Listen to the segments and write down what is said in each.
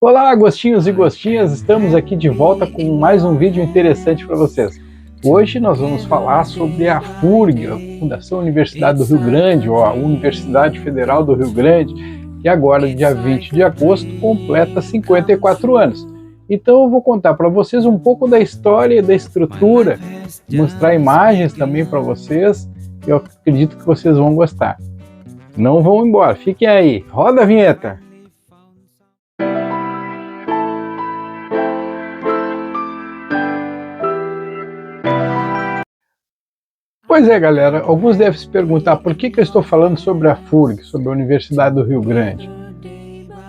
Olá, gostinhos e gostinhas, estamos aqui de volta com mais um vídeo interessante para vocês. Hoje nós vamos falar sobre a FURG, a Fundação Universidade do Rio Grande, ou a Universidade Federal do Rio Grande, que agora, dia 20 de agosto, completa 54 anos. Então eu vou contar para vocês um pouco da história e da estrutura, mostrar imagens também para vocês, eu acredito que vocês vão gostar. Não vão embora, fiquem aí, roda a vinheta! Pois é, galera, alguns devem se perguntar por que eu estou falando sobre a FURG, sobre a Universidade do Rio Grande.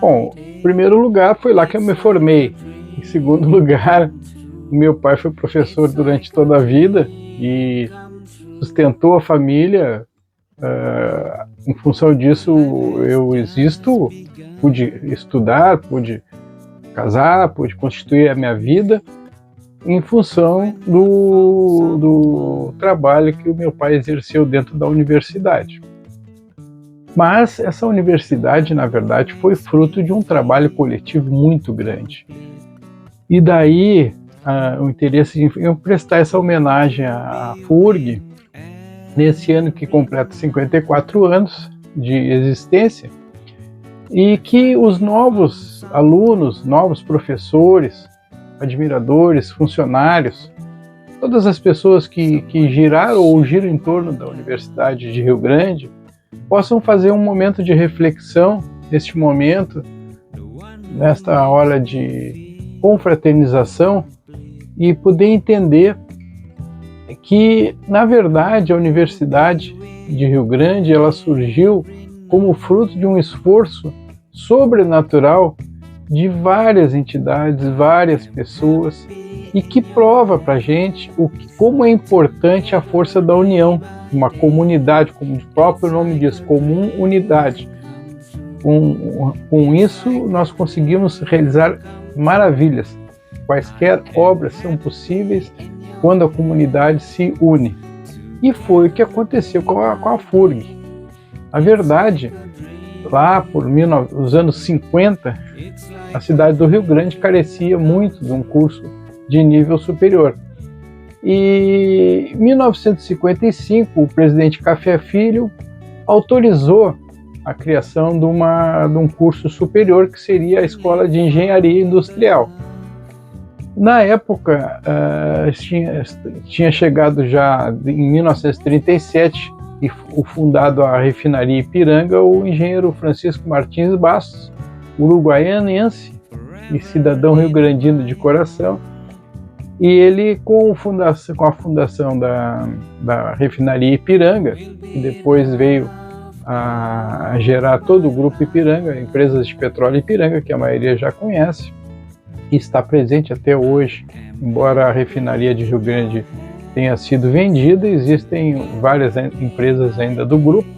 Bom, em primeiro lugar, foi lá que eu me formei. Em segundo lugar, meu pai foi professor durante toda a vida e sustentou a família. Em função disso, eu existo, pude estudar, pude casar, pude constituir a minha vida em função do trabalho que o meu pai exerceu dentro da universidade. Mas essa universidade, na verdade, foi fruto de um trabalho coletivo muito grande. E daí o interesse em eu prestar essa homenagem à FURG, nesse ano que completa 54 anos de existência, e que os novos alunos, novos professores, admiradores, funcionários, todas as pessoas que giraram ou giram em torno da Universidade de Rio Grande, possam fazer um momento de reflexão neste momento, nesta hora de confraternização, e poder entender que, na verdade, a Universidade de Rio Grande ela surgiu como fruto de um esforço sobrenatural de várias entidades, várias pessoas, e que prova para a gente como é importante a força da união, uma comunidade, como o próprio nome diz, comum unidade. Com isso, nós conseguimos realizar maravilhas. Quaisquer obras são possíveis quando a comunidade se une. E foi o que aconteceu com a FURG. A verdade, lá por os anos 50, a cidade do Rio Grande carecia muito de um curso de nível superior. E em 1955, o presidente Café Filho autorizou a criação de um curso superior que seria a Escola de Engenharia Industrial. Na época, tinha chegado já em 1937 e fundado a refinaria Ipiranga o engenheiro Francisco Martins Bastos, uruguaianense e cidadão rio-grandino de coração, e ele com a fundação da refinaria Ipiranga, que depois veio a gerar todo o grupo Ipiranga, empresas de petróleo Ipiranga, que a maioria já conhece, e está presente até hoje, embora a refinaria de Rio Grande tenha sido vendida, existem várias empresas ainda do grupo,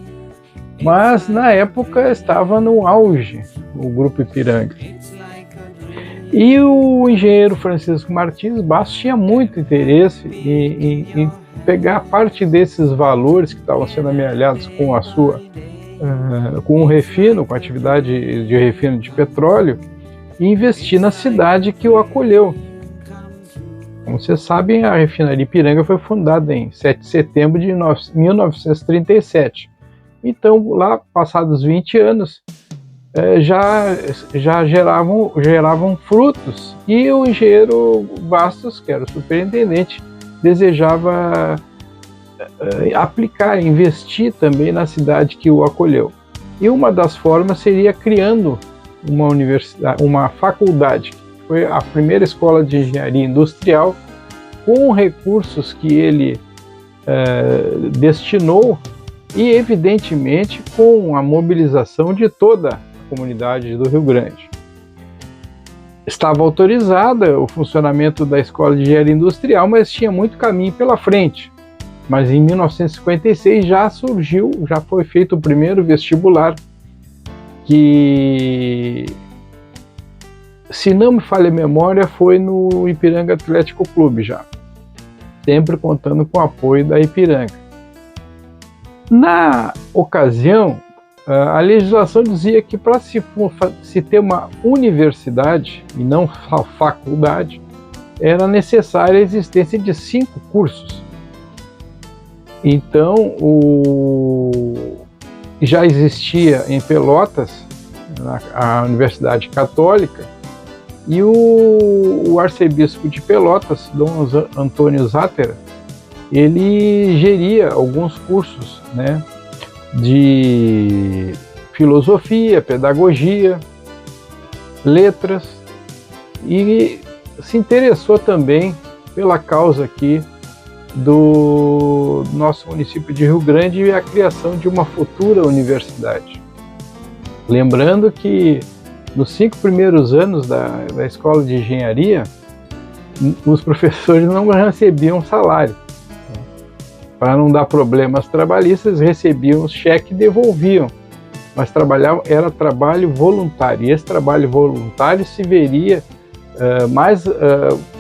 mas na época estava no auge o Grupo Ipiranga. E o engenheiro Francisco Martins Bastos tinha muito interesse em pegar parte desses valores que estavam sendo amealhados com com o refino, com a atividade de refino de petróleo, e investir na cidade que o acolheu. Como vocês sabem, a refinaria Ipiranga foi fundada em 7 de setembro de 1937. Então, lá, passados 20 anos, já geravam frutos, e o engenheiro Bastos, que era o superintendente, desejava investir também na cidade que o acolheu. E uma das formas seria criando uma universidade, uma faculdade. Foi a primeira escola de engenharia industrial, com recursos que ele destinou, e evidentemente com a mobilização de toda a comunidade do Rio Grande. Estava autorizada o funcionamento da escola de engenharia industrial, mas tinha muito caminho pela frente. Mas em 1956 já foi feito o primeiro vestibular, que, se não me falha a memória, foi no Ipiranga Atlético Clube já, sempre contando com o apoio da Ipiranga. Na ocasião, A legislação dizia que para se ter uma universidade, e não faculdade, era necessária a existência de 5 cursos. Então, já existia em Pelotas a Universidade Católica, e o arcebispo de Pelotas, Dom Antônio Zátera, ele geria alguns cursos, né, de filosofia, pedagogia, letras, e se interessou também pela causa aqui do nosso município de Rio Grande e a criação de uma futura universidade. Lembrando que nos 5 primeiros anos da escola de engenharia, os professores não recebiam salário. Para não dar problemas trabalhistas, recebiam cheque e devolviam, mas era trabalho voluntário, e esse trabalho voluntário se veria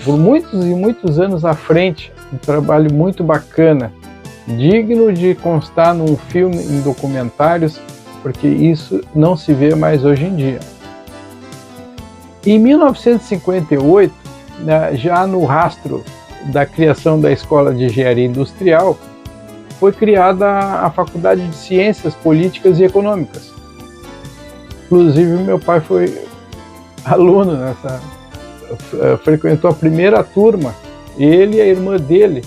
por muitos e muitos anos à frente, um trabalho muito bacana, digno de constar num filme, em documentários, porque isso não se vê mais hoje em dia. Em 1958, já no rastro da criação da Escola de Engenharia Industrial, foi criada a Faculdade de Ciências Políticas e Econômicas. Inclusive, meu pai foi aluno frequentou a primeira turma, ele e a irmã dele,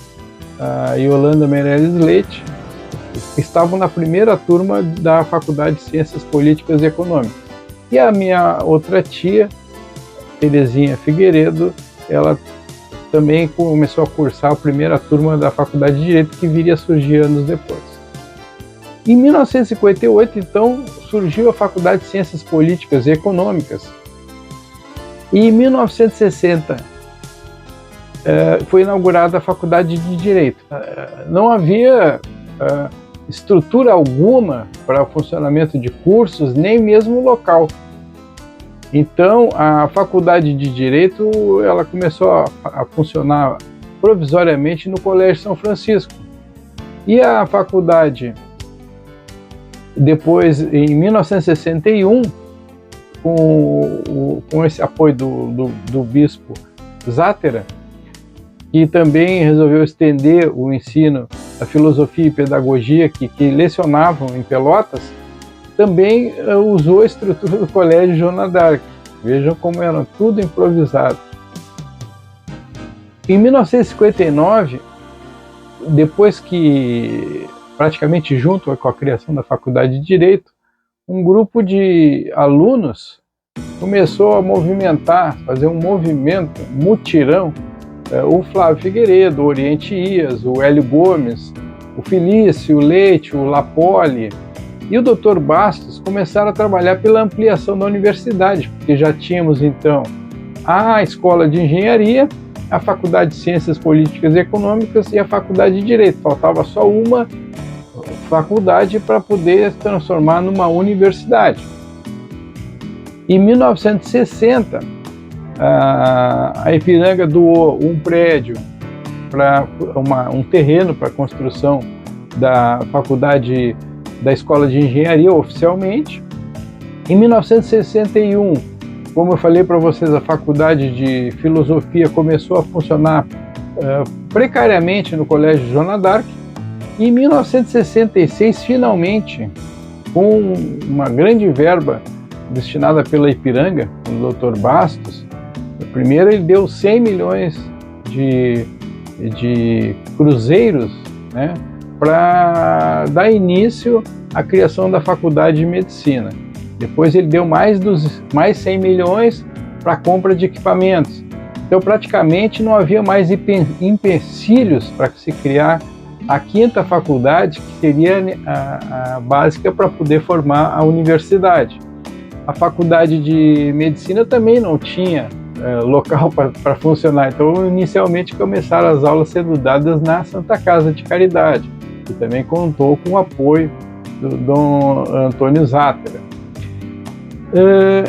a Yolanda Meirelles Leite, estavam na primeira turma da Faculdade de Ciências Políticas e Econômicas. E a minha outra tia, Terezinha Figueiredo, ela também começou a cursar a primeira turma da Faculdade de Direito, que viria a surgir anos depois. Em 1958, então, surgiu a Faculdade de Ciências Políticas e Econômicas. E em 1960, foi inaugurada a Faculdade de Direito. Não havia estrutura alguma para o funcionamento de cursos, nem mesmo local. Então, a Faculdade de Direito ela começou a funcionar provisoriamente no Colégio São Francisco. E a faculdade, depois, em 1961, com esse apoio do bispo Zátera, que também resolveu estender o ensino da filosofia e pedagogia que lecionavam em Pelotas, também usou a estrutura do Colégio Joana d'Arc. Vejam como era tudo improvisado. Em 1959, depois que, praticamente junto com a criação da Faculdade de Direito, um grupo de alunos começou a fazer um movimento, mutirão, o Flávio Figueiredo, o Oriente Ias, o Hélio Gomes, o Felício, o Leite, o Lapoli e o Dr. Bastos começaram a trabalhar pela ampliação da universidade, porque já tínhamos então a Escola de Engenharia, a Faculdade de Ciências Políticas e Econômicas e a Faculdade de Direito. Faltava só uma faculdade para poder se transformar numa universidade. Em 1960, a Ipiranga doou um prédio, um terreno para a construção da Faculdade da Escola de Engenharia oficialmente. Em 1961, como eu falei para vocês, a Faculdade de Filosofia começou a funcionar precariamente no Colégio Joana d'Arc. E em 1966, finalmente, com uma grande verba destinada pela Ipiranga, o Dr. Bastos, primeiro ele deu 100 milhões de cruzeiros, né, para dar início à criação da Faculdade de Medicina. Depois ele deu mais 100 milhões para a compra de equipamentos. Então praticamente não havia mais empecilhos para se criar a 5ª faculdade, que seria a básica para poder formar a universidade. A Faculdade de Medicina também não tinha local para funcionar, então inicialmente começaram as aulas sendo dadas na Santa Casa de Caridade, que também contou com o apoio do Dom Antônio Zátera.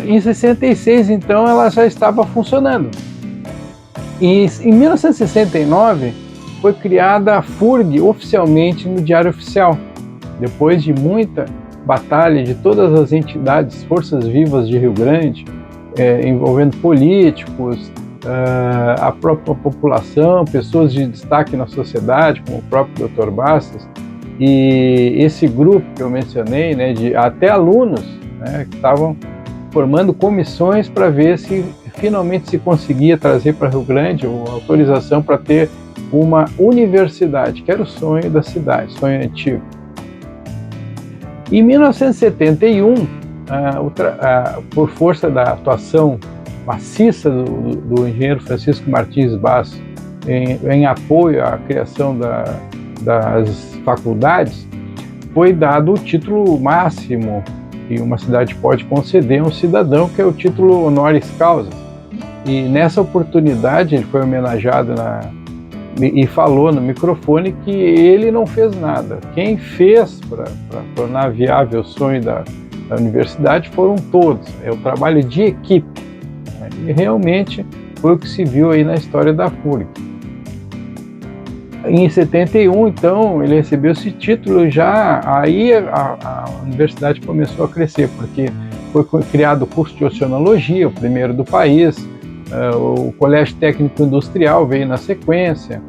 Em 66, então, ela já estava funcionando. E em 1969 foi criada a FURG oficialmente no Diário Oficial, depois de muita batalha de todas as entidades, forças vivas de Rio Grande, envolvendo políticos, a própria população, pessoas de destaque na sociedade, como o próprio Dr. Bastos, e esse grupo que eu mencionei, né, de até alunos, né, que estavam formando comissões para ver se finalmente se conseguia trazer para Rio Grande a autorização para ter uma universidade, que era o sonho da cidade, sonho antigo. Em 1971, por força da atuação maciça do engenheiro Francisco Martins Basso em apoio à criação das faculdades, foi dado o título máximo que uma cidade pode conceder a um cidadão, que é o título honoris causa. E nessa oportunidade ele foi homenageado e falou no microfone que ele não fez nada. Quem fez para tornar viável o sonho da universidade foram todos. É o trabalho de equipe. Né? E realmente foi o que se viu aí na história da FURG. Em 71, então, ele recebeu esse título, já aí a universidade começou a crescer, porque foi criado o curso de oceanologia, o primeiro do país, o Colégio Técnico Industrial veio na sequência,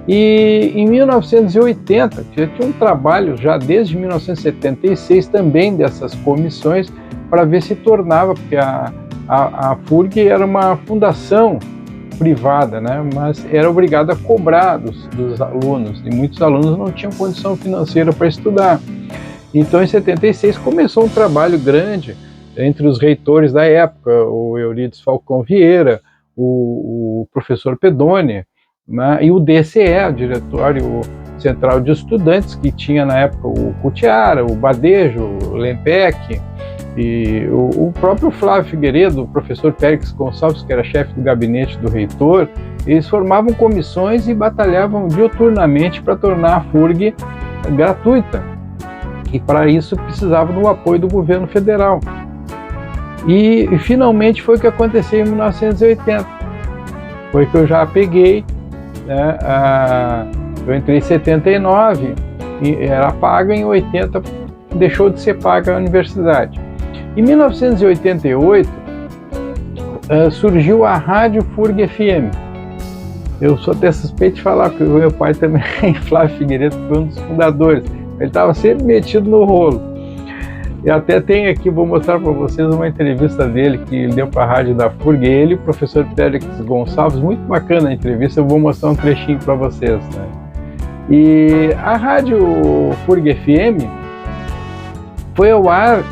e em 1980, já tinha um trabalho já desde 1976 também dessas comissões para ver se tornava, porque a FURG era uma fundação privada, né? Mas era obrigada a cobrar dos alunos, e muitos alunos não tinham condição financeira para estudar. Então, em 76, começou um trabalho grande entre os reitores da época, o Eurides Falcão Vieira, o professor Pedoni, né? E o DCE, o Diretório Central de Estudantes, que tinha na época o Cutiara, o Badejo, o Lempeck, e o próprio Flávio Figueiredo, o professor Périx Gonçalves, que era chefe do gabinete do reitor, eles formavam comissões e batalhavam diuturnamente para tornar a FURG gratuita. E para isso precisavam do apoio do governo federal. E finalmente foi o que aconteceu em 1980. Foi que eu já peguei, né, eu entrei em 79, e era paga, em 80 deixou de ser paga a universidade. Em 1988, surgiu a Rádio FURG FM. Eu sou até suspeito de falar, porque o meu pai também, Flávio Figueiredo, foi um dos fundadores. Ele estava sempre metido no rolo. E até tem aqui, vou mostrar para vocês uma entrevista dele que ele deu para a rádio da FURG, ele e o professor Périx Gonçalves, muito bacana a entrevista, eu vou mostrar um trechinho para vocês, né? E a Rádio FURG FM foi ao ar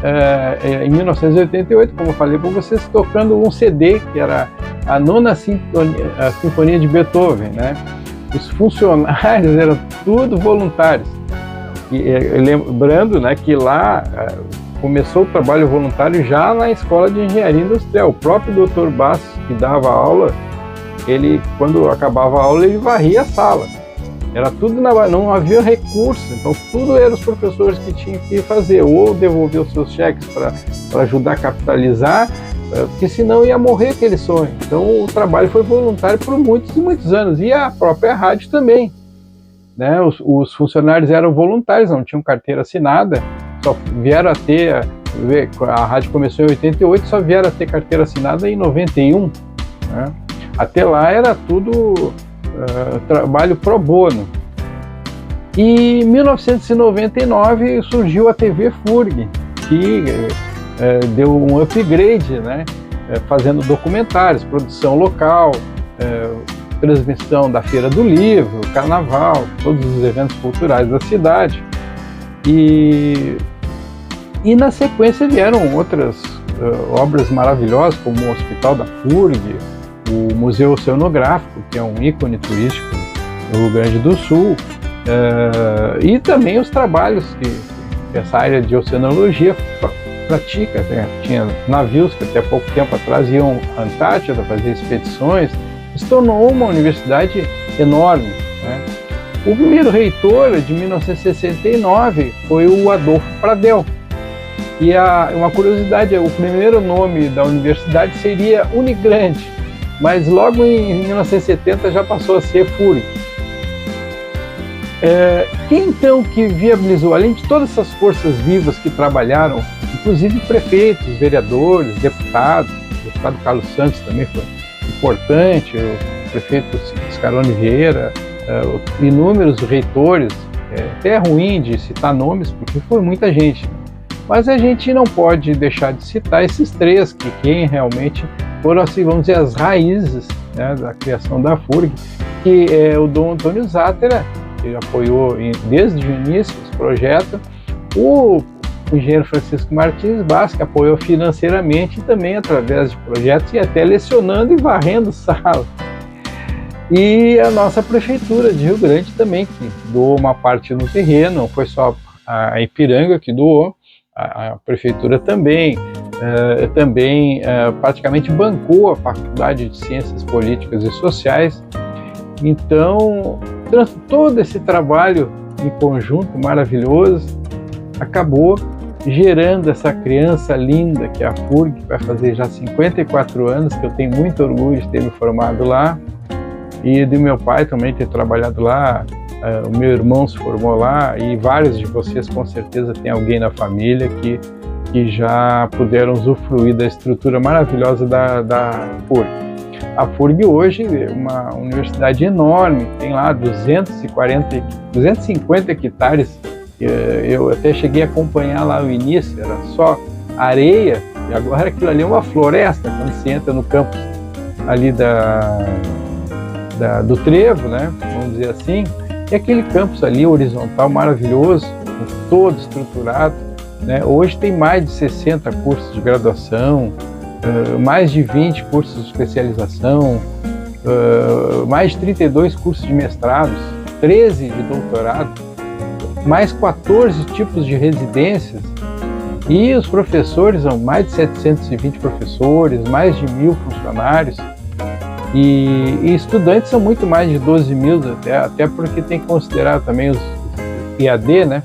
em 1988, como eu falei para vocês, tocando um CD, que era a Nona Sinfonia de Beethoven, né? Os funcionários eram tudo voluntários. E, lembrando, né, que lá começou o trabalho voluntário já na Escola de Engenharia Industrial. O próprio Dr. Bastos, que dava aula, ele, quando acabava a aula, ele varria a sala. Era tudo, não havia recurso, então tudo eram os professores que tinham que fazer, ou devolver os seus cheques para ajudar a capitalizar, porque senão ia morrer aquele sonho. Então o trabalho foi voluntário por muitos e muitos anos, e a própria rádio também, né? Os funcionários eram voluntários, não tinham carteira assinada, só vieram a ter, a rádio começou em 88, só vieram a ter carteira assinada em 91, né? Até lá era tudo trabalho pro bono. E em 1999 surgiu a TV FURG, que deu um upgrade, né? Fazendo documentários, produção local, transmissão da Feira do Livro, Carnaval, todos os eventos culturais da cidade. E na sequência vieram outras obras maravilhosas, como o Hospital da FURG, o Museu Oceanográfico, que é um ícone turístico do Rio Grande do Sul, e também os trabalhos que essa área de oceanologia pratica, né? Tinha navios que até pouco tempo atrás iam à Antártida fazer expedições. Se tornou uma universidade enorme, né? O primeiro reitor, de 1969, foi o Adolfo Pradel. E uma curiosidade, o primeiro nome da universidade seria Unigrande, mas logo em 1970 já passou a ser FURG. quem então que viabilizou, além de todas essas forças vivas que trabalharam, inclusive prefeitos, vereadores, deputados, o deputado Carlos Santos também foi importante, o prefeito Scarone Vieira, inúmeros reitores, até é ruim de citar nomes, porque foi muita gente, mas a gente não pode deixar de citar esses três, que quem realmente foram, assim, vamos dizer, as raízes, né, da criação da FURG, que é o Dom Antônio Zátera, que apoiou desde o início esse projeto, o engenheiro Francisco Martins Bastos, que apoiou financeiramente e também através de projetos e até lecionando e varrendo sala. E a nossa prefeitura de Rio Grande também, que doou uma parte no terreno, não foi só a Ipiranga que doou, a prefeitura também, praticamente bancou a Faculdade de Ciências Políticas e Sociais. Então, todo esse trabalho em conjunto maravilhoso acabou gerando essa criança linda que é a FURG, que vai fazer já 54 anos, que eu tenho muito orgulho de ter me formado lá, e do meu pai também ter trabalhado lá. O meu irmão se formou lá, e vários de vocês com certeza tem alguém na família que já puderam usufruir da estrutura maravilhosa da FURG. A FURG hoje é uma universidade enorme, tem lá 250 hectares. Eu até cheguei a acompanhar lá o início, era só areia, e agora aquilo ali é uma floresta, quando você entra no campus ali do Trevo, né, vamos dizer assim, e aquele campus ali horizontal maravilhoso, todo estruturado, né? Hoje tem mais de 60 cursos de graduação, mais de 20 cursos de especialização, mais de 32 cursos de mestrados, 13 de doutorado, mais 14 tipos de residências, e os professores são mais de 720 professores, mais de 1.000 funcionários, e estudantes são muito mais de 12 mil, até porque tem que considerar também os IAD, né?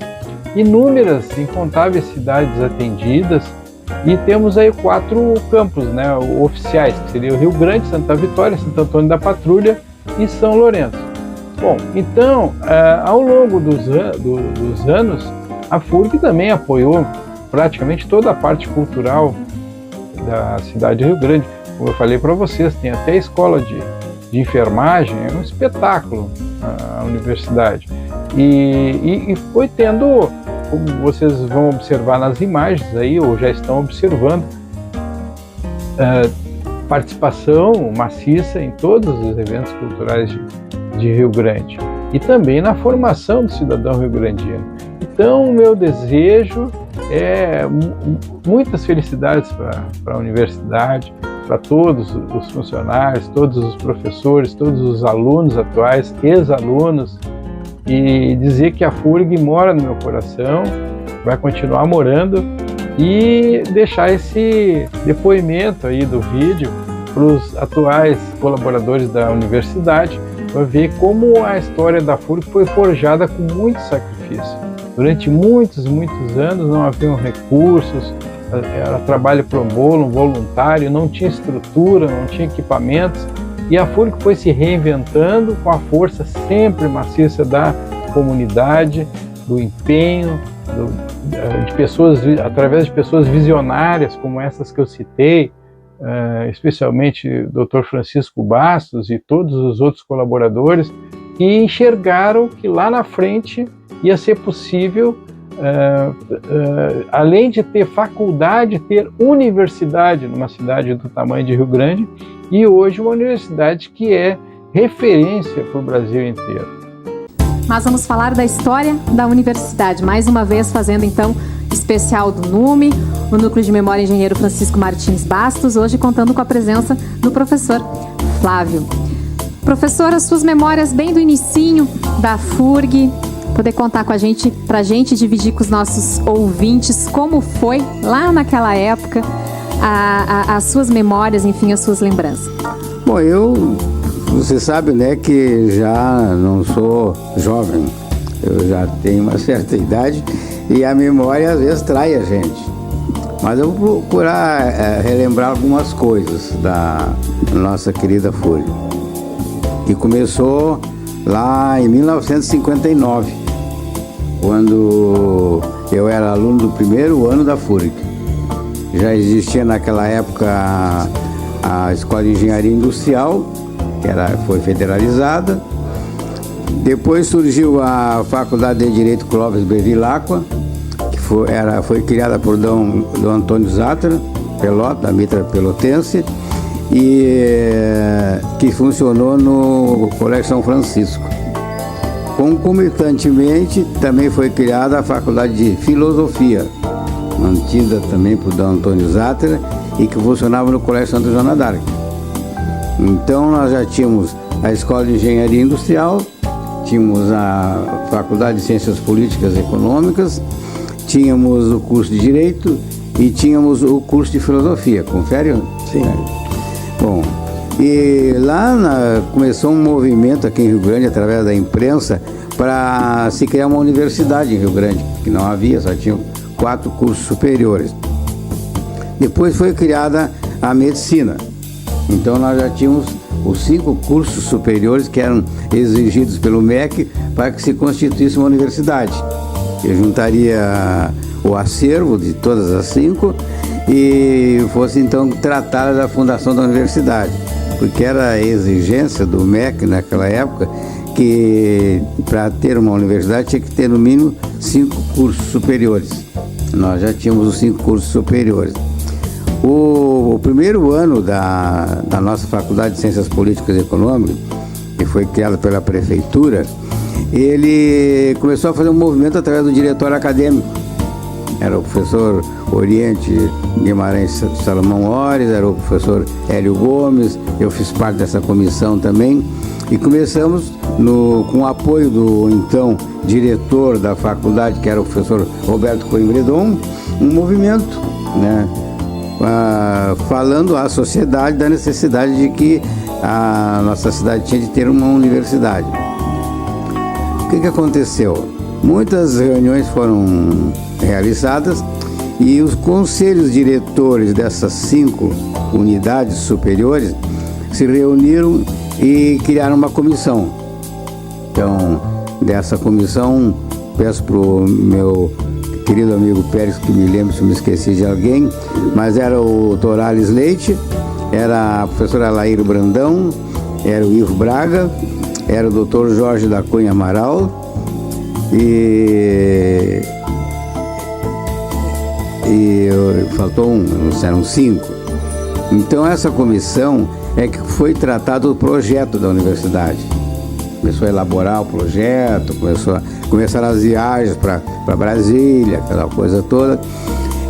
Inúmeras, incontáveis cidades atendidas, e temos aí 4 campos, né, oficiais, que seria o Rio Grande, Santa Vitória, Santo Antônio da Patrulha e São Lourenço. Bom, então, ao longo dos anos, a FURG também apoiou praticamente toda a parte cultural da cidade de Rio Grande. Como eu falei para vocês, tem até a escola de enfermagem, é um espetáculo a universidade. E foi tendo, como vocês vão observar nas imagens aí, ou já estão observando, participação maciça em todos os eventos culturais de Rio Grande, e também na formação do cidadão rio-grandiano. Então, o meu desejo é muitas felicidades para a universidade, para todos os funcionários, todos os professores, todos os alunos atuais, ex-alunos, e dizer que a FURG mora no meu coração, vai continuar morando, e deixar esse depoimento aí do vídeo para os atuais colaboradores da universidade, para ver como a história da FURG foi forjada com muito sacrifício. Durante muitos anos não haviam recursos, era trabalho pro bono, voluntário, não tinha estrutura, não tinha equipamentos, e a FURG foi se reinventando com a força sempre maciça da comunidade, do empenho, de pessoas, através de pessoas visionárias como essas que eu citei, especialmente o Dr. Francisco Bastos e todos os outros colaboradores, que enxergaram que lá na frente ia ser possível, além de ter faculdade, ter universidade numa cidade do tamanho de Rio Grande, e hoje uma universidade que é referência para o Brasil inteiro. Nós vamos falar da história da universidade, mais uma vez fazendo então especial do NUME, o Núcleo de Memória Engenheiro Francisco Martins Bastos, hoje contando com a presença do professor Flávio. Professor, as suas memórias bem do inicinho da FURG, poder contar com a gente, pra gente dividir com os nossos ouvintes como foi lá naquela época, as suas memórias, enfim, as suas lembranças. Bom, você sabe, né, que já não sou jovem, eu já tenho uma certa idade e a memória às vezes trai a gente. Mas eu vou procurar relembrar algumas coisas da nossa querida FURG, que começou lá em 1959. quando eu era aluno do primeiro ano da FURG. Já existia naquela época a Escola de Engenharia Industrial, que foi federalizada. Depois surgiu a Faculdade de Direito Clóvis Bevilacqua, que foi criada por Dom Antônio Zátera, da Mitra Pelotense, e que funcionou no Colégio São Francisco. Concomitantemente, também foi criada a Faculdade de Filosofia, mantida também por Dom Antônio Zátera, e que funcionava no Colégio Santa Joana d'Arc. Então, nós já tínhamos a Escola de Engenharia Industrial, tínhamos a Faculdade de Ciências Políticas e Econômicas, tínhamos o curso de Direito e tínhamos o curso de Filosofia. Confere? Sim. Bom, e lá começou um movimento aqui em Rio Grande, através da imprensa, para se criar uma universidade em Rio Grande, que não havia, só tinham 4 cursos superiores. Depois foi criada a medicina. Então nós já tínhamos os 5 cursos superiores que eram exigidos pelo MEC para que se constituísse uma universidade. Eu juntaria o acervo de todas as 5 e fosse então tratada da fundação da universidade, porque era a exigência do MEC naquela época que para ter uma universidade tinha que ter no mínimo 5 cursos superiores. Nós já tínhamos os 5 cursos superiores. O primeiro ano da nossa Faculdade de Ciências Políticas e Econômicas, que foi criada pela Prefeitura, ele começou a fazer um movimento através do diretório acadêmico. Era o professor Oriente Guimarães Salomão Ores, era o professor Hélio Gomes, eu fiz parte dessa comissão também, e começamos com o apoio do então diretor da faculdade, que era o professor Roberto Coimbredon, um movimento, né? Falando à sociedade da necessidade de que a nossa cidade tinha de ter uma universidade. O que aconteceu? Muitas reuniões foram realizadas e os conselhos diretores dessas 5 unidades superiores se reuniram e criaram uma comissão. Então, dessa comissão, peço para o meu querido amigo Pérez que me lembre se me esqueci de alguém, mas era o Torales Leite, era a professora Laíra Brandão, era o Ivo Braga, era o Dr. Jorge da Cunha Amaral e faltou eram 5. Então essa comissão é que foi tratado o projeto da universidade. Começou a elaborar o projeto, começaram as viagens para Brasília, aquela coisa toda.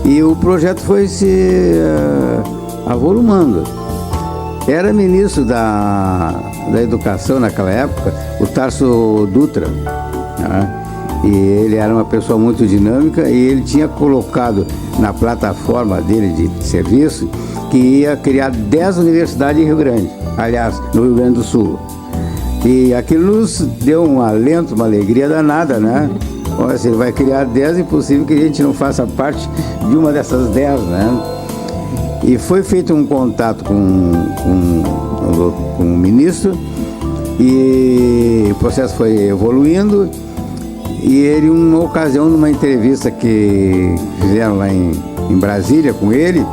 E o projeto foi se avolumando. Era ministro da Educação naquela época, o Tarso Dutra, né? E ele era uma pessoa muito dinâmica e ele tinha colocado na plataforma dele de serviço que ia criar 10 universidades em Rio Grande, aliás, no Rio Grande do Sul. E aquilo nos deu um alento, uma alegria danada, né? Olha, se ele vai criar 10, é impossível que a gente não faça parte de uma dessas 10, né? E foi feito um contato com o ministro e o processo foi evoluindo. E ele, numa ocasião, numa entrevista que fizeram lá em Brasília com ele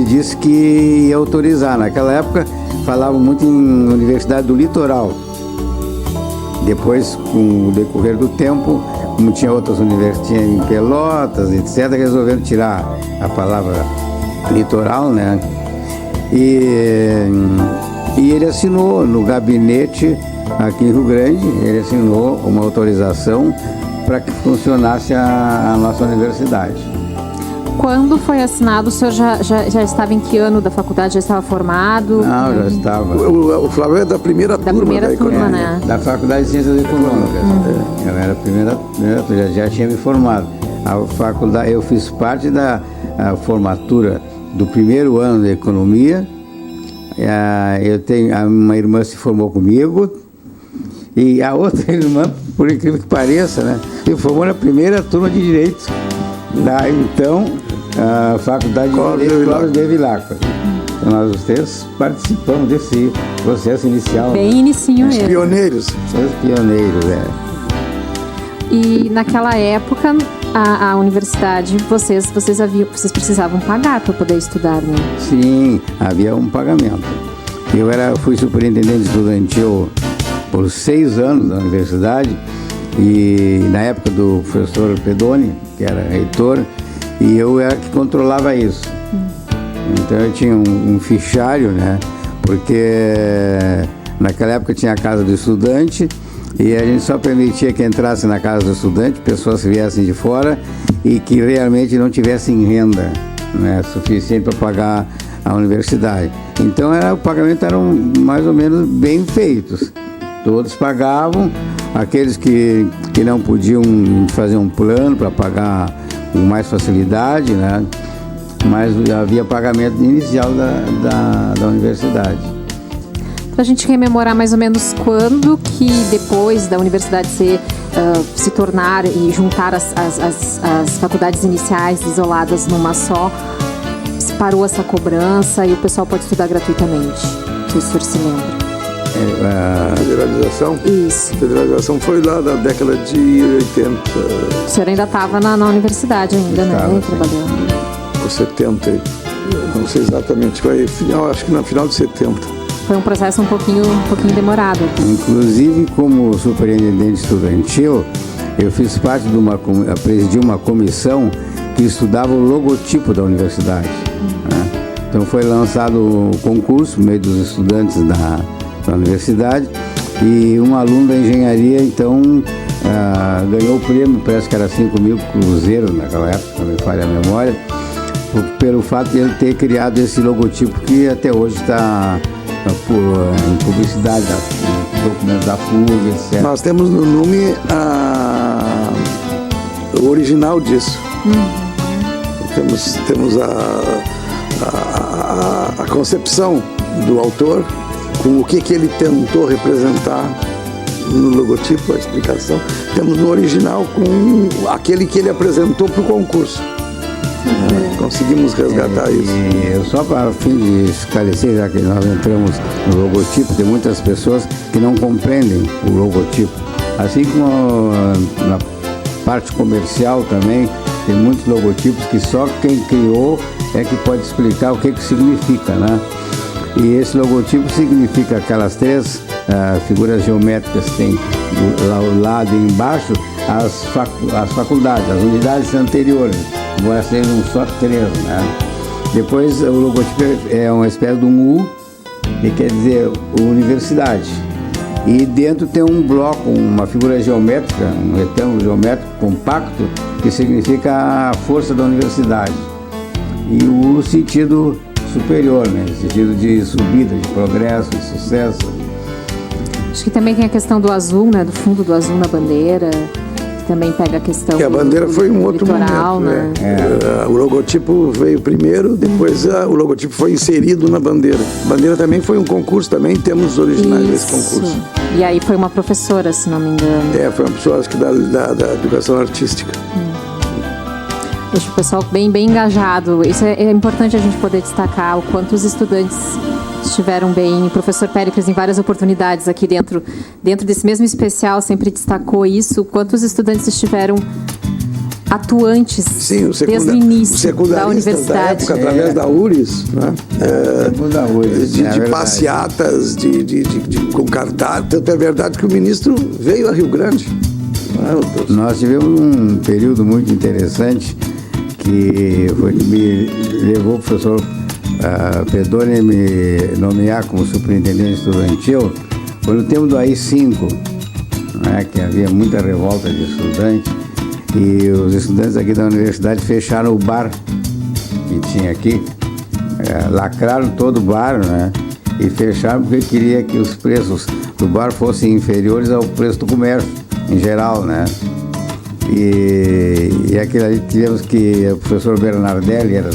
disse que ia autorizar. Naquela época falavam muito em Universidade do Litoral. Depois, com o decorrer do tempo, como tinha outras universidades em Pelotas, etc., resolveram tirar a palavra litoral, né? E ele assinou no gabinete aqui em Rio Grande, ele assinou uma autorização para que funcionasse a nossa universidade. Quando foi assinado, o senhor já estava em que ano da faculdade? Já estava formado? Não, já estava. O Flávio é da primeira turma. Da primeira turma, né? Da Faculdade de Ciências Econômicas. Eu era a primeira já tinha me formado. A faculdade, eu fiz parte da formatura do primeiro ano de Economia. Uma irmã se formou comigo e a outra irmã, por incrível que pareça, né, se formou na primeira turma de Direito da então a Faculdade de Direito Clóvis Bevilacqua. Então nós os três participamos desse processo inicial. Bem inicinho mesmo. Pioneiros. Os pioneiros, E naquela época, a universidade, vocês precisavam pagar para poder estudar, né? Sim, havia um pagamento. Fui superintendente estudantil por 6 anos na universidade, e na época do professor Pedoni, que era reitor, e eu era que controlava isso. Então eu tinha um fichário, né? Porque naquela época tinha a casa do estudante, e a gente só permitia que entrasse na casa do estudante pessoas que viessem de fora e que realmente não tivessem renda, né, suficiente para pagar a universidade. Então o pagamento eram mais ou menos bem feitos. Todos pagavam, aqueles que não podiam fazer um plano para pagar com mais facilidade, né? Mas havia pagamento inicial da universidade. Para a gente rememorar mais ou menos quando que depois da universidade se tornar e juntar as faculdades iniciais isoladas numa só, parou essa cobrança e o pessoal pode estudar gratuitamente. Se o senhor se lembra. A federalização? Isso. A federalização foi lá da década de 80. O senhor ainda estava na universidade ainda, né? Trabalhando. Ou 70, não sei exatamente, acho que no final de 70. Foi um processo um pouquinho demorado. Inclusive, como superintendente estudantil, eu fiz parte presidi uma comissão que estudava o logotipo da universidade. Né? Então foi lançado o concurso no meio dos estudantes da universidade, e um aluno da engenharia, então, ganhou o prêmio, parece que era 5.000 cruzeiros naquela época, não me falha a memória, pelo fato de ele ter criado esse logotipo que até hoje está em publicidade, documentos da FURG, etc. Nós temos no NUME o original disso. Temos a concepção do autor, com o que ele tentou representar no logotipo, a explicação. Temos no original com aquele que ele apresentou para o concurso. Conseguimos resgatar isso. E só para fim de esclarecer, já que nós entramos no logotipo, tem muitas pessoas que não compreendem o logotipo. Assim como na parte comercial também, tem muitos logotipos que só quem criou é que pode explicar o que significa, né? E esse logotipo significa aquelas 3 figuras geométricas que tem ao lado e embaixo, as faculdades, as unidades anteriores. Embora sejam só 3, né? Depois o logotipo é uma espécie de um U, que quer dizer universidade. E dentro tem um bloco, uma figura geométrica, um retângulo geométrico compacto, que significa a força da universidade. E o sentido superior, né? Sentido de subida, de progresso, de sucesso. Acho que também tem a questão do azul, né? Do fundo do azul na bandeira. Também pega a questão a bandeira foi um outro litoral, momento, né? O logotipo veio primeiro, depois o logotipo foi inserido na bandeira. A bandeira também foi um concurso, também temos os originais desse concurso. E aí foi uma professora, se não me engano. Foi uma pessoa, acho que da educação artística. Deixa o pessoal bem engajado. Isso é importante a gente poder destacar o quanto os estudantes estiveram bem. O professor Péricles, em várias oportunidades aqui dentro desse mesmo especial, sempre destacou isso, quanto os estudantes estiveram atuantes. Sim, desde o início da universidade. Da época, através da URIS, né? De passeatas, com cartaz. Tanto é verdade que o ministro veio a Rio Grande. Nós tivemos um período muito interessante que foi que me levou o professor Pedoni a me nomear como superintendente estudantil. Foi no tempo do AI-5, né, que havia muita revolta de estudantes, e os estudantes aqui da universidade fecharam o bar que tinha aqui, lacraram todo o bar, né, e fecharam porque queria que os preços do bar fossem inferiores ao preço do comércio em geral, né? E aquilo ali tivemos que o professor Bernardelli era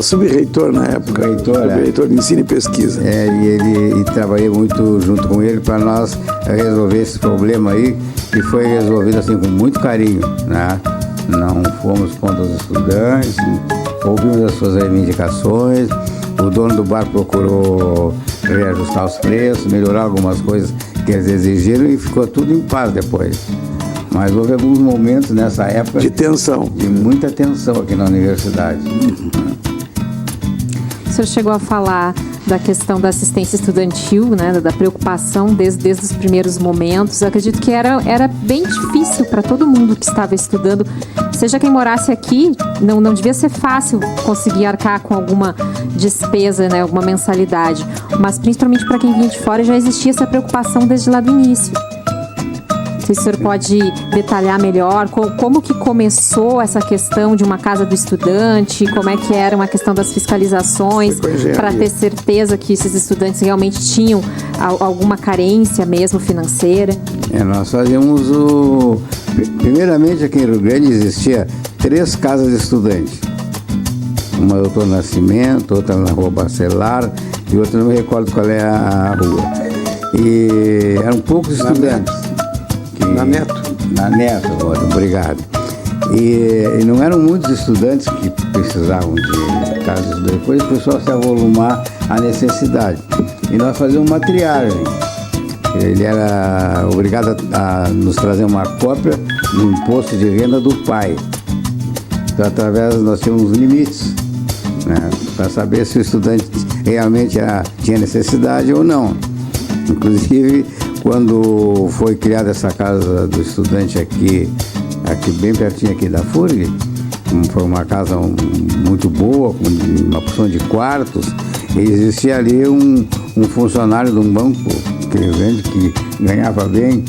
sub-reitor na época. Sub-reitor de ensino e pesquisa. E trabalhei muito junto com ele para nós resolver esse problema aí, que foi resolvido assim com muito carinho, né? Não fomos contra os estudantes, ouvimos as suas reivindicações. O dono do bar procurou reajustar os preços, melhorar algumas coisas quer dizer, exigiram e ficou tudo em paz depois. Mas houve alguns momentos nessa época De tensão. de muita tensão aqui na universidade. O senhor chegou a falar da questão da assistência estudantil, né, da preocupação desde os primeiros momentos. Eu acredito que era bem difícil para todo mundo que estava estudando, seja quem morasse aqui, não devia ser fácil conseguir arcar com alguma despesa, né, alguma mensalidade, mas principalmente para quem vinha de fora já existia essa preocupação desde lá do início. Se o senhor pode detalhar melhor como que começou essa questão de uma casa do estudante, como é que era uma questão das fiscalizações, para ter certeza que esses estudantes realmente tinham alguma carência mesmo financeira? Nós fazíamos primeiramente aqui em Rio Grande existia 3 casas de estudantes. Uma do Dr. Nascimento, outra na Rua Bacelar e outra não me recordo qual é a rua. E eram poucos estudantes. Na Neto. Na Neto, obrigado. E não eram muitos estudantes que precisavam de casas. Depois o pessoal se avolumar à necessidade. E nós fazíamos uma triagem. Ele era obrigado a nos trazer uma cópia do imposto de renda do pai. Então, nós tínhamos limites, né, para saber se o estudante realmente tinha necessidade ou não. Inclusive, quando foi criada essa casa do estudante aqui bem pertinho aqui da FURG, foi uma casa muito boa, com uma porção de quartos, e existia ali um funcionário de um banco que ganhava bem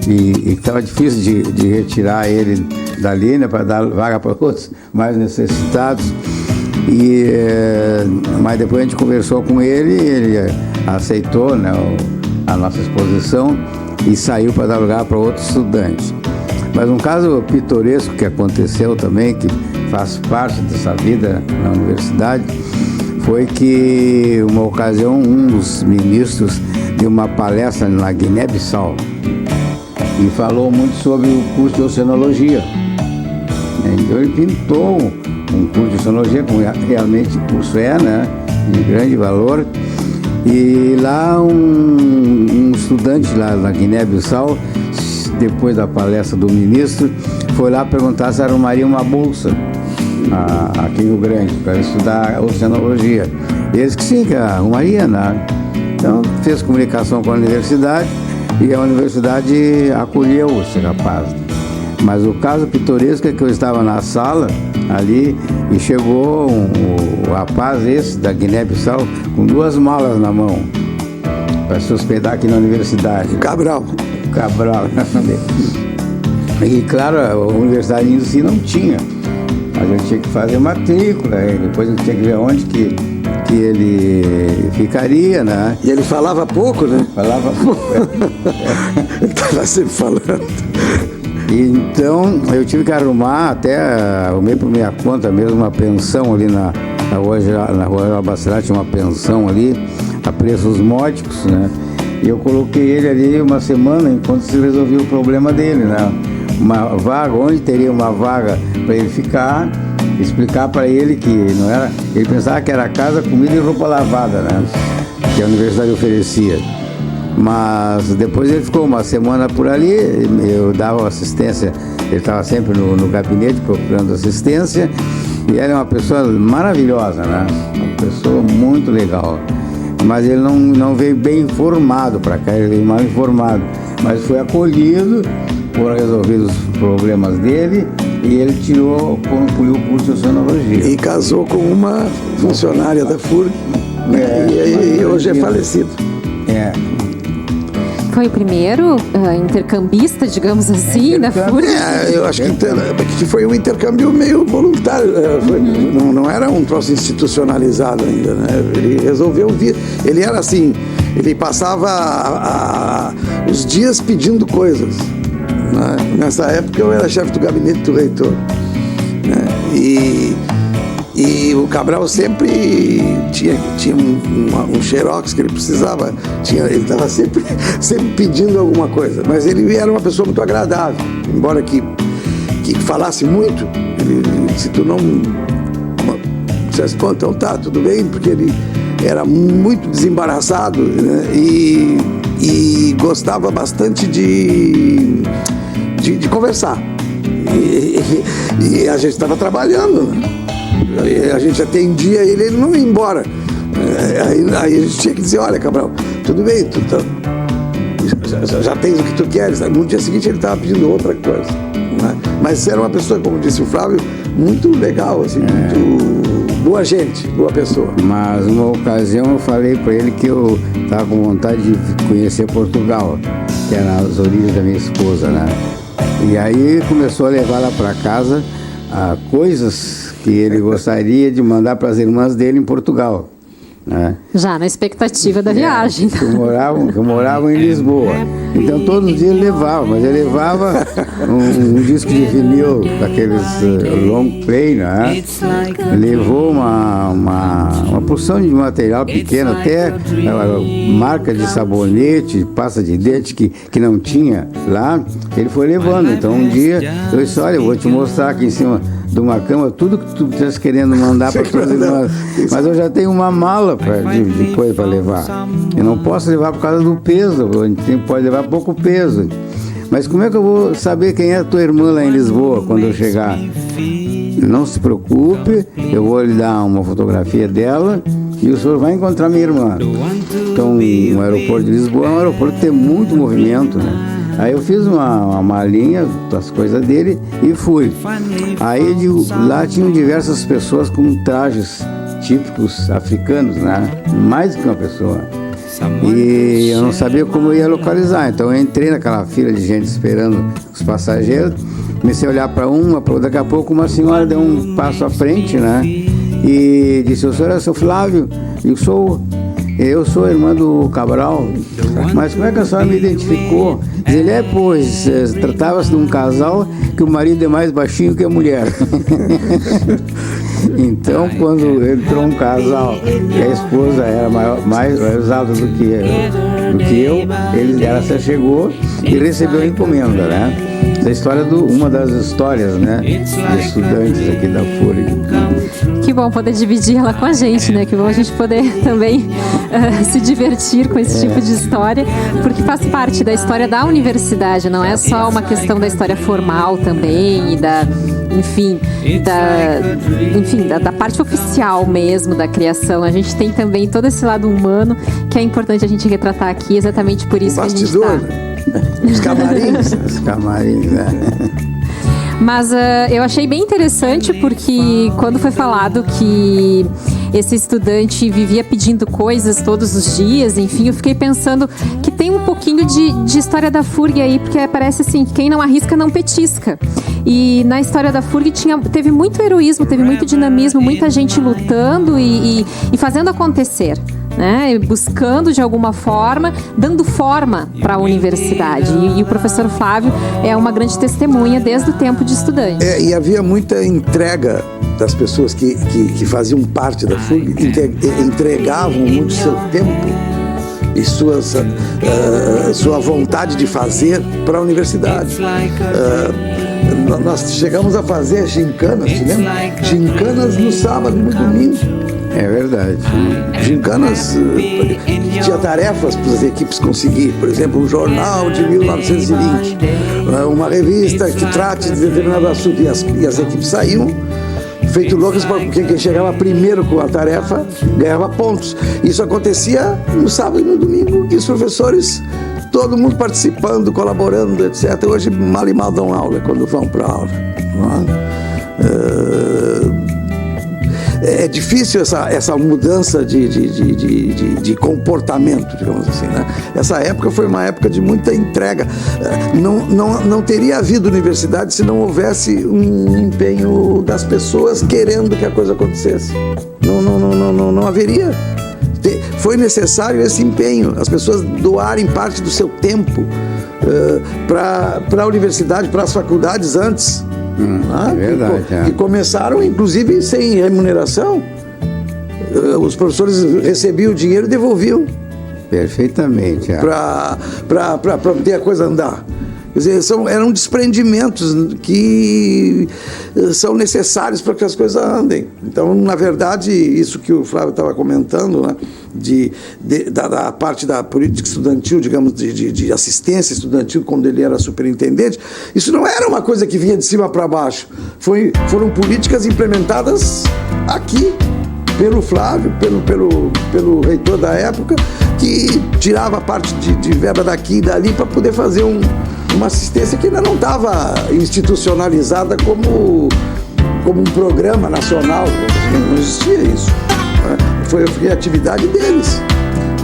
e estava difícil de retirar ele dali, né, para dar vaga para outros mais necessitados. Mas depois a gente conversou com ele aceitou, né, a nossa exposição e saiu para dar lugar para outros estudantes. Mas um caso pitoresco que aconteceu também, que faz parte dessa vida na universidade, foi que, uma ocasião, um dos ministros deu uma palestra na Guiné-Bissau e falou muito sobre o curso de oceanologia. Então ele pintou um curso de oceanologia, como realmente o curso né, de grande valor. E lá um estudante lá na Guiné-Bissau, depois da palestra do ministro, foi lá perguntar se arrumaria uma bolsa aqui em Rio Grande para estudar oceanologia. Eles que sim, que arrumaria, né? Então fez comunicação com a universidade e a universidade acolheu esse rapaz. Mas o caso pitoresco é que eu estava na sala ali e chegou o rapaz esse da Guiné-Bissau com 2 malas na mão para se hospedar aqui na universidade. Cabral. E claro, a universidade em si não tinha. A gente tinha que fazer matrícula, e depois a gente tinha que ver onde que ele ficaria, né? E ele falava pouco, né? Falava pouco. Ele estava sempre falando. Então eu tive que arrumar, arrumei por minha conta mesmo, uma pensão ali na Rua Bacelar, tinha uma pensão ali, a preços módicos, né? E eu coloquei ele ali uma semana enquanto se resolvia o problema dele, né? Uma vaga, onde teria uma vaga para ele ficar, explicar para ele que não era, ele pensava que era casa, comida e roupa lavada, né? Que a universidade oferecia. Mas depois ele ficou uma semana por ali, eu dava assistência, ele estava sempre no gabinete procurando assistência, e ele é uma pessoa maravilhosa, né? Uma pessoa muito legal. Mas ele não veio bem informado para cá, ele veio mal informado. Mas foi acolhido, foram resolvidos os problemas dele e ele concluiu o curso de oceanologia. E casou com uma funcionária da FURG, e hoje é falecido. Foi o primeiro intercambista, digamos assim, na FURG? Eu acho que foi um intercâmbio meio voluntário. Não era um troço institucionalizado ainda, né? Ele resolveu vir. Ele era assim, ele passava os dias pedindo coisas, né? Nessa época eu era chefe do gabinete do reitor, né? E o Cabral sempre tinha um xerox que ele precisava, ele estava sempre pedindo alguma coisa, mas ele era uma pessoa muito agradável, embora que falasse muito, ele se tornou dissesse, então tá, tudo bem, porque ele era muito desembaraçado, né? E e gostava bastante de conversar. E a gente estava trabalhando, né? A gente atendia ele não ia embora. Aí a gente tinha que dizer, olha, Cabral, tudo bem, tu já tens o que tu queres. No dia seguinte ele estava pedindo outra coisa, né? Mas era uma pessoa, como disse o Flávio, muito legal, assim, muito boa gente, boa pessoa. Mas numa ocasião eu falei para ele que eu estava com vontade de conhecer Portugal, que era nas origens da minha esposa, né? E aí começou a levar lá para casa coisas que ele gostaria de mandar para as irmãs dele em Portugal, né? Já na expectativa da viagem. Que moravam em Lisboa. Então todos os dias ele levava, mas ele levava um disco de vinil, daqueles long play, né? Levou uma porção de material pequeno, até marca de sabonete, pasta de dente que não tinha lá, ele foi levando. Então um dia eu disse, olha, eu vou te mostrar aqui em cima de uma cama tudo que tu estás querendo mandar para tuas irmãs, mas eu já tenho uma mala de coisa para levar. Eu não posso levar por causa do peso, a gente pode levar pouco peso. Mas como é que eu vou saber quem é a tua irmã lá em Lisboa quando eu chegar? Não se preocupe, eu vou lhe dar uma fotografia dela e o senhor vai encontrar minha irmã. Então, o aeroporto de Lisboa é um aeroporto que tem muito movimento, né? Aí eu fiz uma malinha das coisas dele e fui. Aí lá tinham diversas pessoas com trajes típicos africanos, né? Mais do que uma pessoa. E eu não sabia como eu ia localizar, então eu entrei naquela fila de gente esperando os passageiros, comecei a olhar para uma, para outra. Daqui a pouco uma senhora deu um passo à frente, né? E disse, o senhor é o seu Flávio? Eu sou a irmã do Cabral. Mas como é que a senhora me identificou? Ele pois, tratava-se de um casal que o marido é mais baixinho que a mulher. Então, quando entrou um casal e a esposa era mais alta do que eu, ela se chegou e recebeu a encomenda, né? Essa história uma das histórias, né, de estudantes aqui da FURG. Que bom poder dividir ela com a gente, né? Que bom a gente poder também se divertir com esse tipo de história, porque faz parte da história da universidade, não é só uma questão da história formal também e da parte oficial mesmo da criação. A gente tem também todo esse lado humano que é importante a gente retratar aqui, exatamente por isso que a gente está. Os camarins. Os camarins, né? Mas eu achei bem interessante porque quando foi falado que esse estudante vivia pedindo coisas todos os dias, enfim, eu fiquei pensando que tem um pouquinho de história da FURG aí, porque parece assim, quem não arrisca não petisca. E na história da FURG teve muito heroísmo, teve muito dinamismo, muita gente lutando e fazendo acontecer, né? Buscando de alguma forma, dando forma para a universidade. E o professor Flávio é uma grande testemunha desde o tempo de estudante. E havia muita entrega das pessoas que faziam parte da FURG, entregavam muito seu tempo e sua vontade de fazer para a universidade. Nós chegamos a fazer gincanas, te lembra? Gincanas no sábado e no domingo. É verdade. Gincanas, tinha tarefas para as equipes conseguir. Por exemplo, um jornal de 1920, uma revista que trate de determinado assunto. E as equipes saíam feito loucas, porque quem chegava primeiro com a tarefa ganhava pontos. Isso acontecia no sábado e no domingo, e os professores, todo mundo participando, colaborando, etc. Hoje mal e mal dão aula quando vão para a aula. É difícil essa mudança de comportamento, digamos assim, né? Essa época foi uma época de muita entrega. Não teria havido universidade se não houvesse um empenho das pessoas querendo que a coisa acontecesse. Não haveria. Foi necessário esse empenho, as pessoas doarem parte do seu tempo para a universidade, para as faculdades antes. É verdade. Que começaram, inclusive, sem remuneração. Os professores recebiam o dinheiro e devolviam. Perfeitamente. Para poder a coisa andar. Quer dizer, eram desprendimentos que são necessários para que as coisas andem. Então, na verdade, isso que o Flávio estava comentando, né, da parte da política estudantil, digamos, de assistência estudantil, quando ele era superintendente. Isso não era uma coisa que vinha de cima para baixo. Foram políticas implementadas aqui pelo Flávio, pelo reitor da época, que tirava parte de verba daqui e dali para poder fazer uma assistência que ainda não estava institucionalizada como um programa nacional. Não existia isso. Foi a criatividade deles.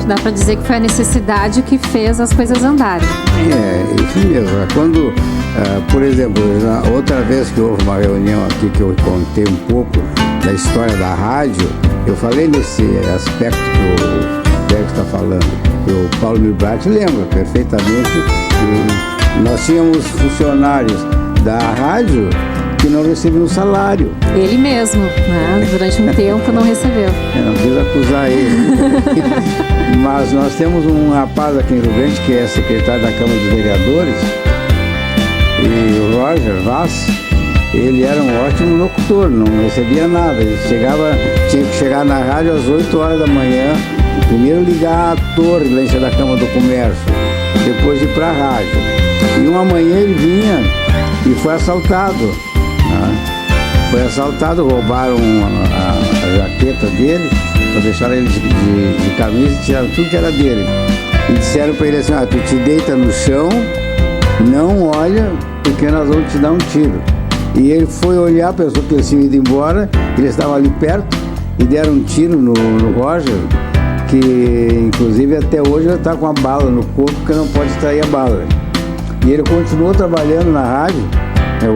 Dá para dizer que foi a necessidade que fez as coisas andarem. Isso mesmo. Quando, por exemplo, outra vez que houve uma reunião aqui que eu contei um pouco da história da rádio, eu falei nesse aspecto que o Pérez está falando. O Paulo Milbrat lembra perfeitamente que nós tínhamos funcionários da rádio que não recebiam salário. Ele mesmo, né? Durante um tempo não recebeu. Não quis acusar ele. Mas nós temos um rapaz aqui em Rio Grande que é secretário da Câmara dos Vereadores, e o Roger Vaz, ele era um ótimo locutor, não recebia nada. Ele tinha que chegar na rádio às 8 horas da manhã, primeiro ligar a torre lá da Câmara do Comércio, depois ir para a rádio. E uma manhã ele vinha e foi assaltado. Foi assaltado, roubaram a jaqueta dele, deixaram ele de camisa e tiraram tudo que era dele. E disseram para ele assim: tu te deita no chão, não olha, porque nós vamos te dar um tiro. E ele foi olhar, pensou que eles tinham ido embora, eles estavam ali perto e deram um tiro no Roger, que inclusive até hoje ele está com a bala no corpo, porque não pode extrair a bala. E ele continuou trabalhando na rádio.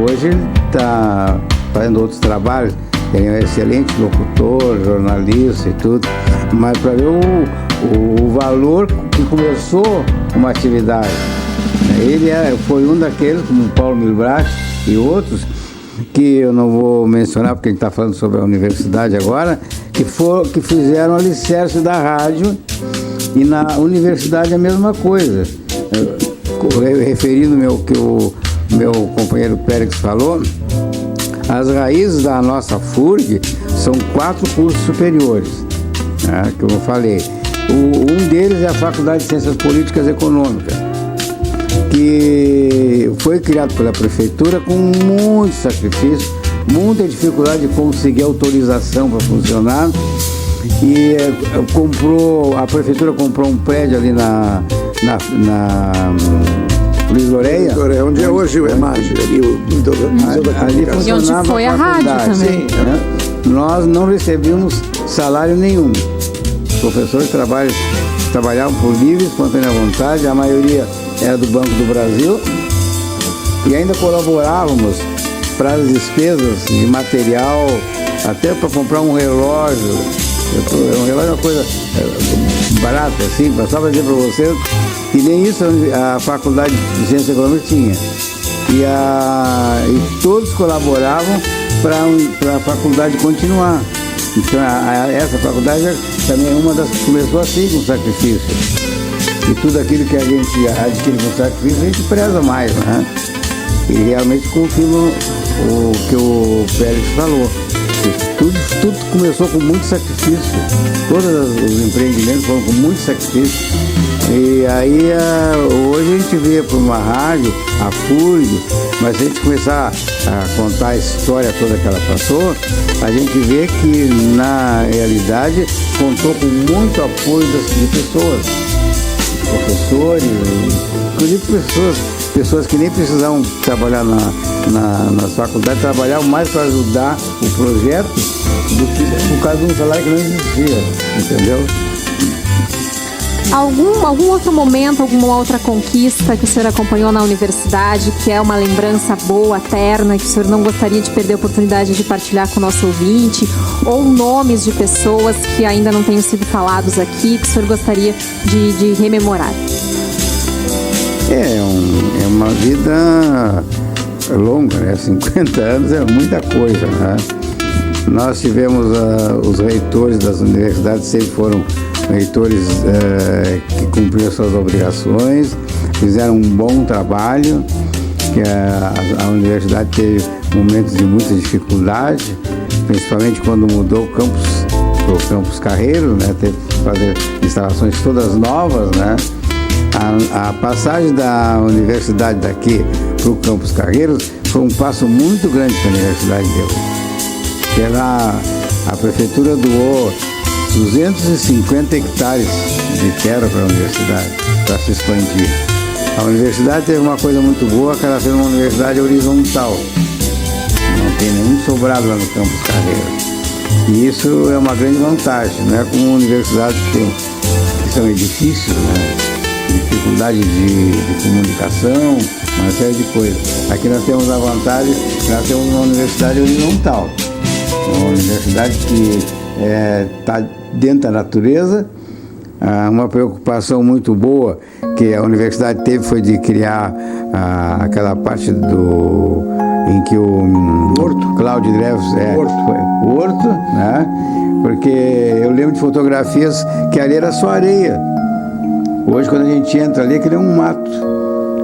Hoje ele está fazendo outros trabalhos, ele é um excelente locutor, jornalista e tudo, mas para ver o valor que começou uma atividade. Ele foi um daqueles, como o Paulo Milbrat e outros, que eu não vou mencionar porque a gente está falando sobre a universidade agora, que fizeram alicerce da rádio, e na universidade a mesma coisa. Referindo ao que o meu companheiro Pérez falou, as raízes da nossa FURG são 4 cursos superiores, né, que eu falei. Um deles é a Faculdade de Ciências Políticas e Econômicas, que foi criado pela prefeitura com muito sacrifício, muita dificuldade de conseguir autorização para funcionar, e a prefeitura comprou um prédio ali na Luiz Loreia, onde é hoje o EMAG, ali onde foi a rádio também. Sim, né? Nós não recebíamos salário nenhum. Os professores trabalhavam por livre, espontânea vontade, a maioria era do Banco do Brasil, e ainda colaborávamos para as despesas de material, até para comprar um relógio. Um relógio é uma coisa barata, assim, só para dizer para você que nem isso a Faculdade de Ciências Econômicas tinha. E todos colaboravam para a faculdade continuar. Então essa faculdade também é uma das que começou assim, com sacrifício. E tudo aquilo que a gente adquire com sacrifício, a gente preza mais, né? E realmente confirma o que o Pérez falou. Tudo começou com muito sacrifício. Todos os empreendimentos foram com muito sacrifício. E aí hoje a gente vê por uma rádio, a FURG, mas se a gente começar a contar a história toda que ela passou, a gente vê que na realidade contou com muito apoio de pessoas, professores, inclusive pessoas que nem precisavam trabalhar na faculdade, trabalhavam mais para ajudar o projeto do que por causa de um salário que não existia, entendeu? Algum outro momento, alguma outra conquista que o senhor acompanhou na universidade, que é uma lembrança boa, terna, que o senhor não gostaria de perder a oportunidade de partilhar com o nosso ouvinte? Ou nomes de pessoas que ainda não tenham sido falados aqui, que o senhor gostaria de rememorar? É uma vida longa, né? 50 anos é muita coisa, né? Nós tivemos os reitores das universidades, sempre foram reitores que cumpriram suas obrigações, fizeram um bom trabalho, que a universidade teve momentos de muita dificuldade, principalmente quando mudou o campus para o campus Carreiro, né? fazer instalações todas novas, né? A passagem da universidade daqui para o Campos Carreiros foi um passo muito grande que a universidade deu. A prefeitura doou 250 hectares de terra para a universidade, para se expandir. A universidade teve uma coisa muito boa, que ela fez uma universidade horizontal. Não tem nenhum sobrado lá no Campos Carreiros. E isso é uma grande vantagem, não é como universidades que são edifícios, né? Dificuldade de comunicação, uma série de coisas. Aqui nós temos a vantagem, nós temos uma universidade horizontal. Uma universidade que está dentro da natureza. Uma preocupação muito boa que a universidade teve foi de criar aquela parte em que o Horto. Cláudio Dreves o Horto, né? Porque eu lembro de fotografias que ali era só areia. Hoje, quando a gente entra ali, aquele é um mato.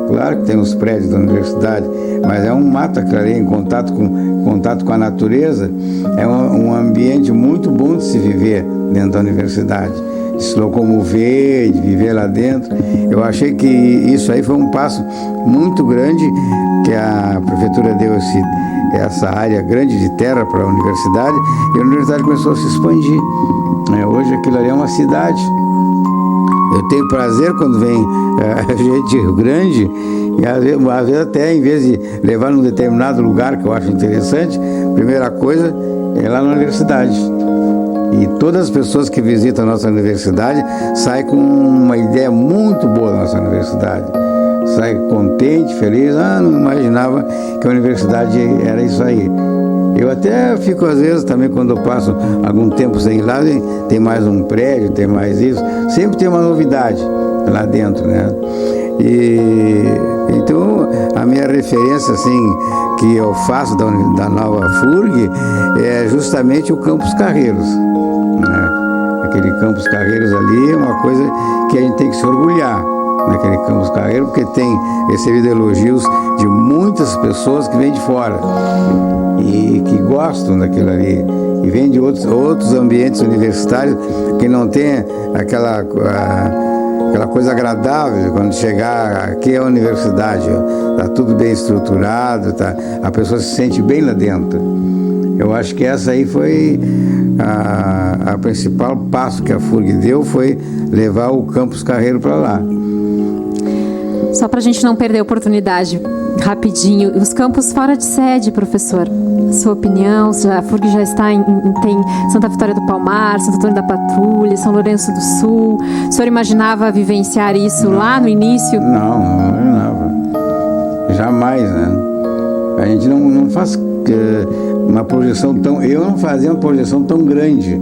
Claro que tem os prédios da universidade, mas é um mato aquilo ali, em contato com a natureza. É um ambiente muito bom de se viver dentro da universidade. De se locomover, de viver lá dentro. Eu achei que isso aí foi um passo muito grande, que a prefeitura deu essa área grande de terra para a universidade, e a universidade começou a se expandir. Hoje aquilo ali é uma cidade. Eu tenho prazer quando vem gente de Rio Grande, e às vezes até em vez de levar num determinado lugar que eu acho interessante, a primeira coisa é lá na universidade. E todas as pessoas que visitam a nossa universidade saem com uma ideia muito boa da nossa universidade. Sai contente, feliz. Não imaginava que a universidade era isso aí. Eu até fico, às vezes, também quando eu passo algum tempo sem ir lá, tem mais um prédio, tem mais isso. Sempre tem uma novidade lá dentro, né? Então, a minha referência, assim, que eu faço da nova FURG é justamente o Campos Carreiros. Aquele Campos Carreiros ali é uma coisa que a gente tem que se orgulhar, naquele Campos Carreiros, porque tem recebido elogios de muitas pessoas que vêm de fora e que gostam daquilo ali, e vêm de outros ambientes universitários que não tem aquela coisa agradável quando chegar aqui à universidade. Está tudo bem estruturado, a pessoa se sente bem lá dentro. Eu acho que essa aí foi a principal passo que a FURG deu, foi levar o Campos Carreiro para lá. Só para a gente não perder a oportunidade, rapidinho, os campos fora de sede, professor, sua opinião, a FURG já está tem Santa Vitória do Palmar, Santo Antônio da Patrulha, São Lourenço do Sul. O senhor imaginava vivenciar isso lá no início? Não imaginava. Jamais, né? A gente não faz uma projeção eu não fazia uma projeção tão grande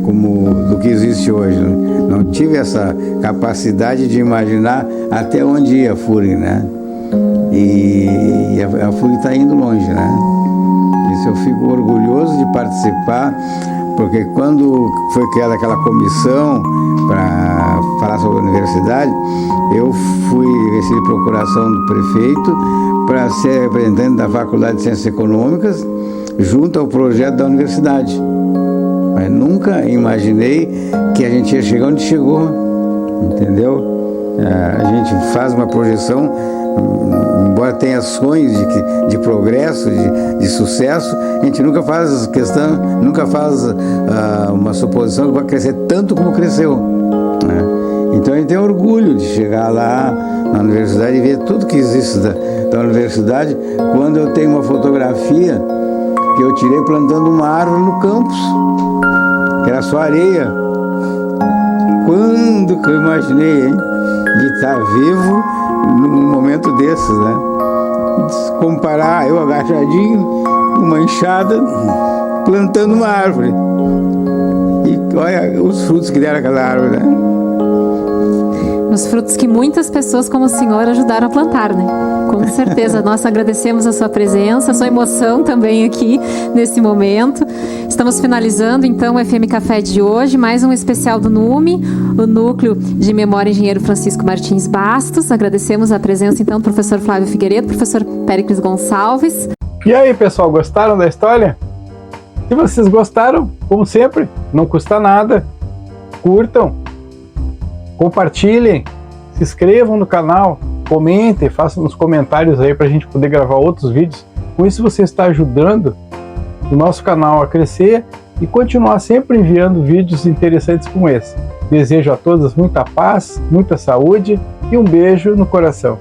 como do que existe hoje. Não tive essa capacidade de imaginar até onde ia a FURG, né? E a FURG está indo longe, né? Isso eu fico orgulhoso de participar, porque quando foi criada aquela comissão para falar sobre a universidade, eu recebi procuração do prefeito para ser representante da Faculdade de Ciências Econômicas junto ao projeto da universidade. Mas nunca imaginei que a gente ia chegar onde chegou, entendeu? A gente faz uma projeção, embora tenha sonhos de progresso, de sucesso, a gente nunca faz uma suposição que vai crescer tanto como cresceu, né? Então a gente tem orgulho de chegar lá na universidade e ver tudo que existe da universidade. Quando eu tenho uma fotografia que eu tirei plantando uma árvore no campus, que era só areia. Quando que eu imaginei, hein, de estar vivo num momento desses, né? Comparar eu agachadinho, uma enxada, plantando uma árvore. E olha os frutos que deram aquela árvore, né? Os frutos que muitas pessoas como o senhor ajudaram a plantar, né? Com certeza. Nós agradecemos a sua presença, a sua emoção também aqui nesse momento. Estamos finalizando então o FM Café de hoje, mais um especial do NUME, o Núcleo de Memória Engenheiro Francisco Martins Bastos. Agradecemos a presença então do professor Flávio Figueiredo, professor Péricles Gonçalves. E aí, pessoal, gostaram da história? Se vocês gostaram, como sempre, não custa nada, curtam, compartilhem, se inscrevam no canal, comentem, façam nos comentários aí para a gente poder gravar outros vídeos. Com isso você está ajudando o nosso canal a crescer e continuar sempre enviando vídeos interessantes como esse. Desejo a todos muita paz, muita saúde e um beijo no coração.